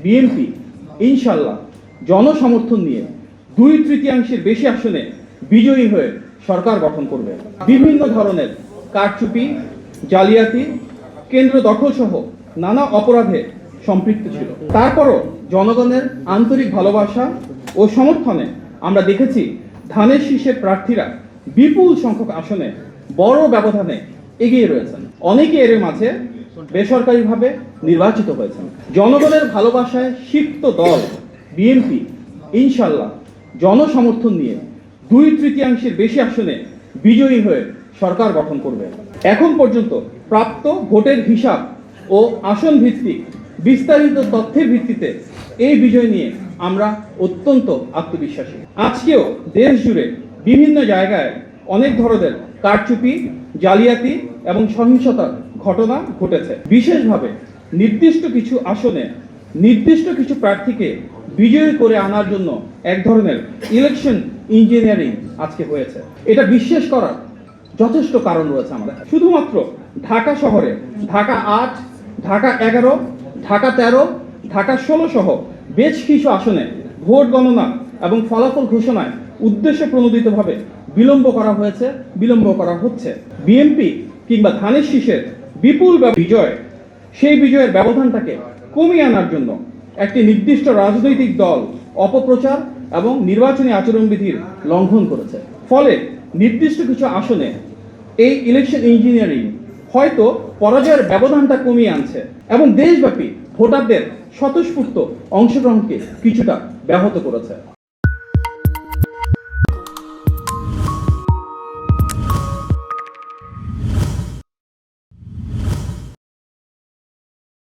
BNP ইনশাল্লাহ জনসমর্থন নিয়ে 2/3 বেশি আসনে বিজয়ী হয়ে সরকার গঠন করবে। বিভিন্ন ধরনের কারচুপি, জালিয়াতি, কেন্দ্র দখল সহ নানা অপরাধে সম্পৃক্ত ছিল। তারপরও জনগণের আন্তরিক ভালোবাসা ও সমর্থনে আমরা দেখেছি ধানের শীষের প্রার্থীরা বিপুল সংখ্যক আসনে বড় ব্যবধানে এগিয়ে রয়েছেন। অনেকে এর মাঝে বেসরকারিভাবে নির্বাচিত হয়েছেন। জনগণের ভালোবাসায় সিক্ত দল বিএনপি ইনশাল্লাহ জনসমর্থন নিয়ে 2/3 বেশি আসনে বিজয়ী হয়ে সরকার গঠন করবে। এখন পর্যন্ত প্রাপ্ত ভোটের হিসাব ও আসন ভিত্তিক বিস্তারিত তথ্যের ভিত্তিতে এই বিজয় নিয়ে আমরা অত্যন্ত আত্মবিশ্বাসী। আজকেও দেশ জুড়ে বিভিন্ন জায়গায় অনেক ধরনের কারচুপি, জালিয়াতি এবং সহিংসতার ঘটনা ঘটেছে। বিশেষভাবে নির্দিষ্ট কিছু আসনে নির্দিষ্ট কিছু প্রার্থীকে বিজয়ী করে আনার জন্য এক ধরনের ইলেকশন ইঞ্জিনিয়ারিং আজকে হয়েছে। এটা বিশ্বাস করার যথেষ্ট কারণ রয়েছে আমাদের। শুধুমাত্র ঢাকা শহরে ঢাকা 8, ঢাকা 11, ঢাকা 13, ঢাকা 16 সহ বেশ কিছু আসনে ভোট গণনা এবং ফলাফল ঘোষণায় উদ্দেশ্য প্রণোদিতভাবে বিলম্ব করা হচ্ছে। বিএনপি কিংবা ধানের শীষের বিপুল বিজয়, সেই বিজয়ের ব্যবধানটাকে কমিয়ে আনার জন্য একটি নির্দিষ্ট রাজনৈতিক দল অপপ্রচার এবং নির্বাচনী আচরণবিধির লঙ্ঘন করেছে। ফলে নির্দিষ্ট কিছু আসনে এই ইলেকশন ইঞ্জিনিয়ারিং হয়তো পরাজয়ের ব্যবধানটা কমিয়ে আনছে এবং দেশব্যাপী ভোটারদের স্বতঃস্ফূর্ত অংশগ্রহণকে কিছুটা ব্যাহত করেছে।